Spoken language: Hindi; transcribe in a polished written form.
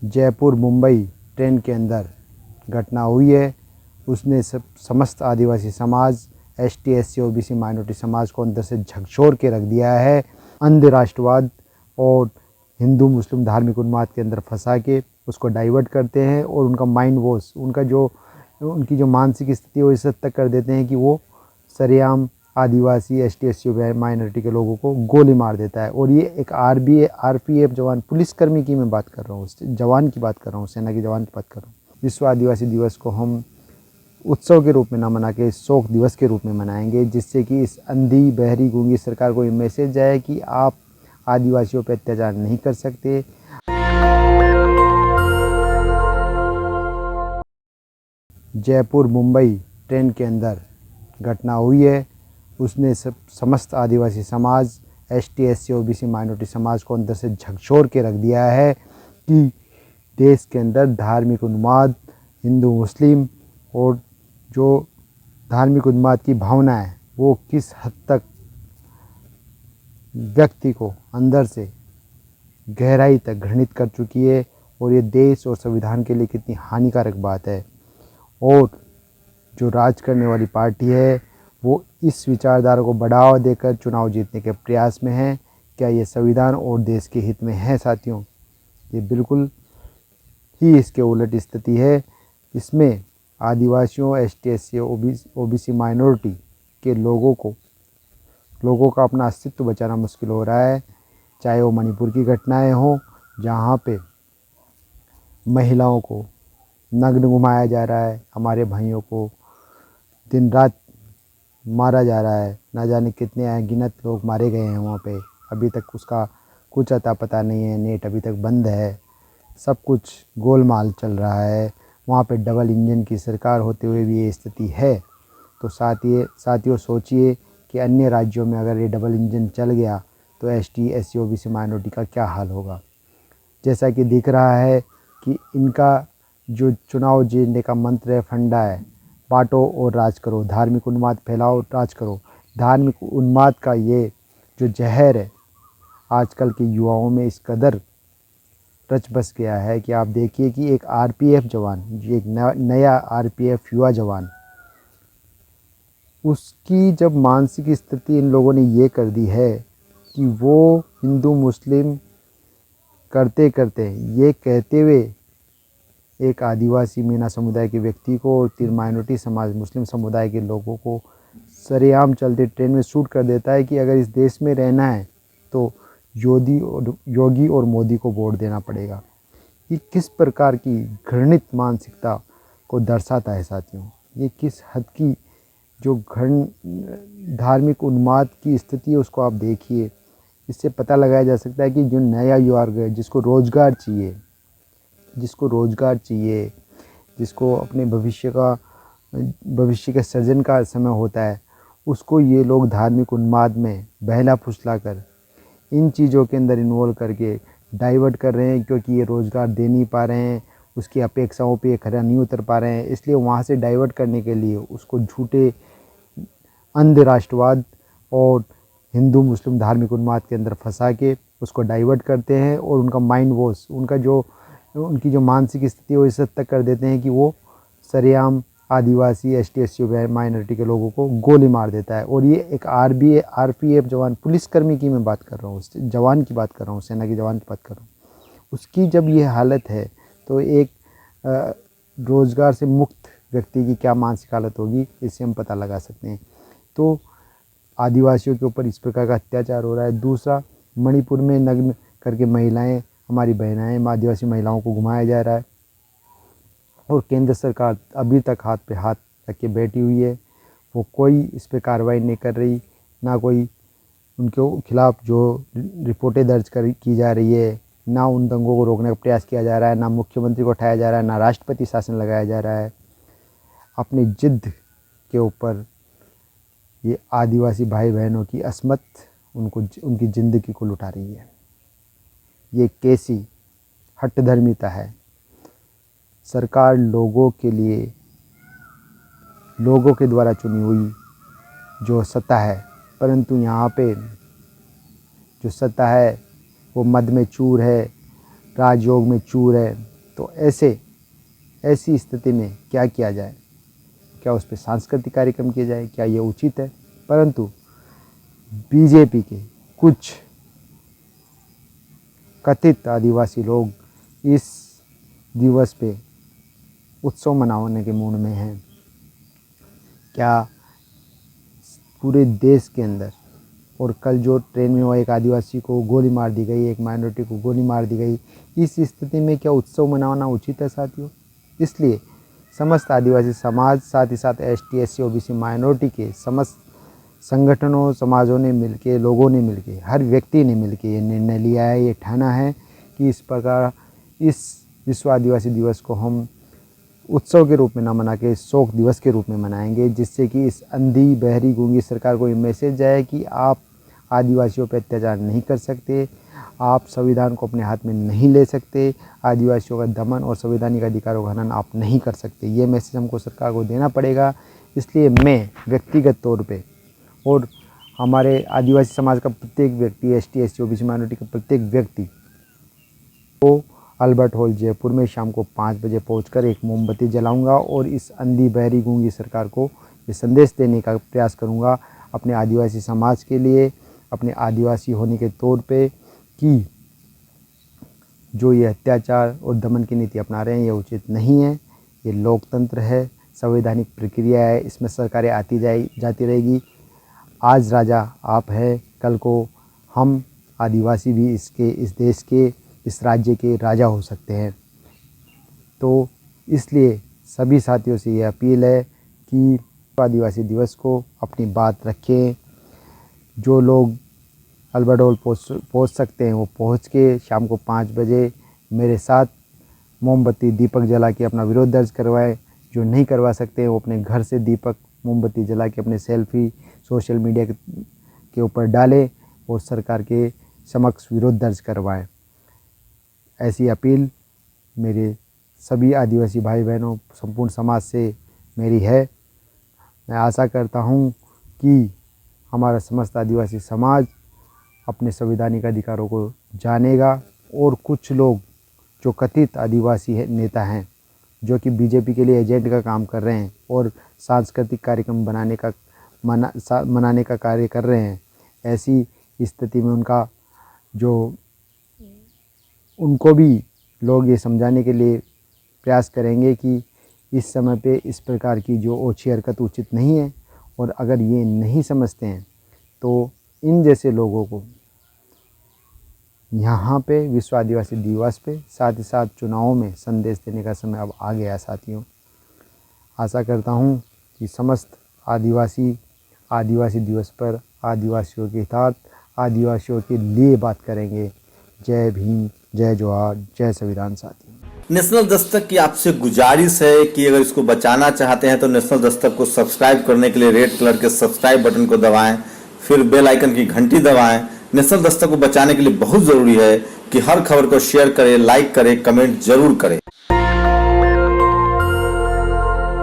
जयपुर मुंबई ट्रेन के अंदर घटना हुई है। उसने समस्त आदिवासी समाज, एसटी, एससी, ओबीसी माइनॉरिटी समाज को अंदर से झकझोर के रख दिया है। अंध राष्ट्रवाद और हिंदू मुस्लिम धार्मिक उन्माद के अंदर फंसा के उसको डाइवर्ट करते हैं और उनका माइंड वॉश, उनकी जो मानसिक स्थिति है वो इस हद तक कर देते हैं कि वो सरेआम आदिवासी, एसटी, एससी माइनॉरिटी के लोगों को गोली मार देता है। और ये एक आरपीएफ जवान, पुलिसकर्मी की मैं बात कर रहा हूँ, जवान की बात कर रहा हूँ, सेना के जवान की बात कर रहा हूँ। विश्व आदिवासी दिवस को हम उत्सव के रूप में ना मना के शोक दिवस के रूप में मनाएंगे, जिससे कि इस अंधी, बहरी, गूंगी सरकार को ये मैसेज जाए कि आप आदिवासियों पर अत्याचार नहीं कर सकते। जयपुर मुंबई ट्रेन के अंदर घटना हुई है। उसने समस्त आदिवासी समाज, एसटी, एससी, ओबीसी माइनॉरिटी समाज को अंदर से झकझोर के रख दिया है कि देश के अंदर धार्मिक उन्माद, हिंदू मुस्लिम और जो धार्मिक उन्माद की भावना है वो किस हद तक व्यक्ति को अंदर से गहराई तक घृणित कर चुकी है और ये देश और संविधान के लिए कितनी हानिकारक बात है। और जो राज करने वाली पार्टी है वो इस विचारधारा को बढ़ावा देकर चुनाव जीतने के प्रयास में है। क्या ये संविधान और देश के हित में है साथियों? ये बिल्कुल ही इसके उलट स्थिति है। इसमें आदिवासियों, एसटी, एससी, ओबीसी माइनॉरिटी के लोगों का अपना अस्तित्व बचाना मुश्किल हो रहा है। चाहे वो मणिपुर की घटनाएं हों, जहाँ पे महिलाओं को नग्न घुमाया जा रहा है, हमारे भाइयों को दिन रात मारा जा रहा है, ना जाने कितने अनगिनत लोग मारे गए हैं वहाँ पे, अभी तक उसका कुछ अता पता नहीं है। नेट अभी तक बंद है, सब कुछ गोलमाल चल रहा है। वहाँ पे डबल इंजन की सरकार होते हुए भी ये स्थिति है। तो साथियों सोचिए कि अन्य राज्यों में अगर ये डबल इंजन चल गया तो एसटी, एससी, ओबीसी माइनॉरिटी का क्या हाल होगा। जैसा कि दिख रहा है कि इनका जो चुनाव जीतने का मंत्र है, फंडा है, बांटो और राज करो, धार्मिक उन्माद फैलाओ, राज करो। धार्मिक उन्माद का ये जो जहर है आजकल के युवाओं में इस कदर रच बस गया है कि आप देखिए कि एक आरपीएफ जवान, एक नया आरपीएफ युवा जवान, उसकी जब मानसिक स्थिति इन लोगों ने ये कर दी है कि वो हिंदू मुस्लिम करते करते ये कहते हुए एक आदिवासी मीना समुदाय के व्यक्ति को और 3 माइनॉरिटी समाज, मुस्लिम समुदाय के लोगों को सरेआम चलते ट्रेन में शूट कर देता है कि अगर इस देश में रहना है तो योगी और मोदी को वोट देना पड़ेगा। ये किस प्रकार की घृणित मानसिकता को दर्शाता है साथियों। ये किस हद की जो धार्मिक उन्माद की स्थिति है उसको आप देखिए। इससे पता लगाया जा सकता है कि जो नया युवा है, जिसको रोज़गार चाहिए, जिसको अपने भविष्य के सृजन का समय होता है, उसको ये लोग धार्मिक उन्माद में बहला फुसला कर इन चीज़ों के अंदर इन्वॉल्व करके डाइवर्ट कर रहे हैं, क्योंकि ये रोज़गार दे नहीं पा रहे हैं, उसकी अपेक्षाओं पे खरा नहीं उतर पा रहे हैं। इसलिए वहाँ से डाइवर्ट करने के लिए उसको झूठे अंध राष्ट्रवाद और हिंदू मुस्लिम धार्मिक उन्माद के अंदर फंसा के उसको डाइवर्ट करते हैं और उनका माइंड वॉश, उनकी जो मानसिक स्थिति है वो इस हद तक कर देते हैं कि वो सरेआम आदिवासी, एसटी, एससी माइनॉरिटी के लोगों को गोली मार देता है। और ये एक आरपीएफ जवान, पुलिसकर्मी की मैं बात कर रहा हूँ, जवान की बात कर रहा हूँ, सेना के जवान की बात कर रहा हूँ। उसकी जब ये हालत है तो एक रोज़गार से मुक्त व्यक्ति की क्या मानसिक हालत होगी, इससे हम पता लगा सकते हैं। तो आदिवासियों के ऊपर इस प्रकार का अत्याचार हो रहा है। दूसरा, मणिपुर में नग्न करके महिलाएं, हमारी बहनाएं, आदिवासी महिलाओं को घुमाया जा रहा है और केंद्र सरकार अभी तक हाथ पे हाथ रख के बैठी हुई है। वो कोई इस पर कार्रवाई नहीं कर रही, ना कोई उनके खिलाफ जो रिपोर्टें दर्ज की जा रही है, ना उन दंगों को रोकने का प्रयास किया जा रहा है, ना मुख्यमंत्री को उठाया जा रहा है, ना राष्ट्रपति शासन लगाया जा रहा है। अपनी जिद के ऊपर ये आदिवासी भाई बहनों की असमत उनकी ज़िंदगी को लुटा रही है। ये कैसी हठधर्मिता है। सरकार लोगों के लिए, लोगों के द्वारा चुनी हुई जो सत्ता है, परंतु यहाँ पे जो सत्ता है वो मद में चूर है, राजयोग में चूर है। तो ऐसी स्थिति में क्या किया जाए? क्या उस पे सांस्कृतिक कार्यक्रम किए जाए? क्या ये उचित है? परंतु बीजेपी के कुछ कथित आदिवासी लोग इस दिवस पे उत्सव मनाने के मूड में हैं। क्या पूरे देश के अंदर, और कल जो ट्रेन में हुआ एक आदिवासी को गोली मार दी गई, एक माइनॉरिटी को गोली मार दी गई, इस स्थिति में क्या उत्सव मनाना उचित है साथियों? इसलिए समस्त आदिवासी समाज, साथ ही साथ ST SC OBC माइनॉरिटी के समस्त संगठनों, समाजों ने मिलके, लोगों ने मिलके, हर व्यक्ति ने मिलके ये निर्णय लिया है, ये ठाना है कि इस प्रकार इस विश्व आदिवासी दिवस को हम उत्सव के रूप में न मना के शोक दिवस के रूप में मनाएंगे, जिससे कि इस अंधी, बहरी, गूंगी सरकार को ये मैसेज जाए कि आप आदिवासियों पर अत्याचार नहीं कर सकते, आप संविधान को अपने हाथ में नहीं ले सकते, आदिवासियों का दमन और संवैधानिक अधिकारों का हनन आप नहीं कर सकते। ये मैसेज हमको सरकार को देना पड़ेगा। इसलिए मैं व्यक्तिगत तौर पे और हमारे आदिवासी समाज का प्रत्येक व्यक्ति, ST SC OBC माइनॉरिटी का प्रत्येक व्यक्ति को अल्बर्ट हॉल जयपुर में शाम को 5 बजे पहुंचकर एक मोमबत्ती जलाऊंगा और इस अंधी, बहरी, गूंगी सरकार को ये संदेश देने का प्रयास करूंगा अपने आदिवासी समाज के लिए, अपने आदिवासी होने के तौर पे, कि जो ये अत्याचार और दमन की नीति अपना रहे हैं ये उचित नहीं है। ये लोकतंत्र है, संवैधानिक प्रक्रिया है, इसमें सरकारें आती जाती रहेगी। आज राजा आप है, कल को हम आदिवासी भी इस देश के, इस राज्य के राजा हो सकते हैं। तो इसलिए सभी साथियों से ये अपील है कि आदिवासी दिवस को अपनी बात रखें। जो लोग अल्बर्ट हॉल पहुँच सकते हैं वो पहुँच के शाम को 5 बजे मेरे साथ मोमबत्ती, दीपक जला के अपना विरोध दर्ज करवाएं। जो नहीं करवा सकते हैं वो अपने घर से दीपक, मोमबत्ती जला के अपने सेल्फी सोशल मीडिया के ऊपर डालें और सरकार के समक्ष विरोध दर्ज करवाएं। ऐसी अपील मेरे सभी आदिवासी भाई बहनों, संपूर्ण समाज से मेरी है। मैं आशा करता हूँ कि हमारा समस्त आदिवासी समाज अपने संवैधानिक अधिकारों को जानेगा और कुछ लोग जो कथित आदिवासी नेता हैं, जो कि बीजेपी के लिए एजेंट का काम कर रहे हैं और सांस्कृतिक कार्यक्रम मनाने का कार्य कर रहे हैं, ऐसी स्थिति में उनको भी लोग ये समझाने के लिए प्रयास करेंगे कि इस समय पे इस प्रकार की जो ओछी हरकत उचित नहीं है। और अगर ये नहीं समझते हैं तो इन जैसे लोगों को यहाँ पे विश्व आदिवासी दिवस पे, साथ ही साथ चुनावों में संदेश देने का समय अब आ गया साथियों। आशा करता हूँ कि समस्त आदिवासी दिवस पर आदिवासियों के साथ, आदिवासियों के लिए बात करेंगे। जय भीम, जय जोहार, जय संविधान साथियों। नेशनल दस्तक की आपसे गुजारिश है कि अगर इसको बचाना चाहते हैं तो नेशनल दस्तक को सब्सक्राइब करने के लिए रेड कलर के सब्सक्राइब बटन को दबाएं, फिर बेल आइकन की घंटी दबाएं। नेशनल दस्तक को बचाने के लिए बहुत जरूरी है कि हर खबर को शेयर करें, लाइक करें, कमेंट जरूर करें।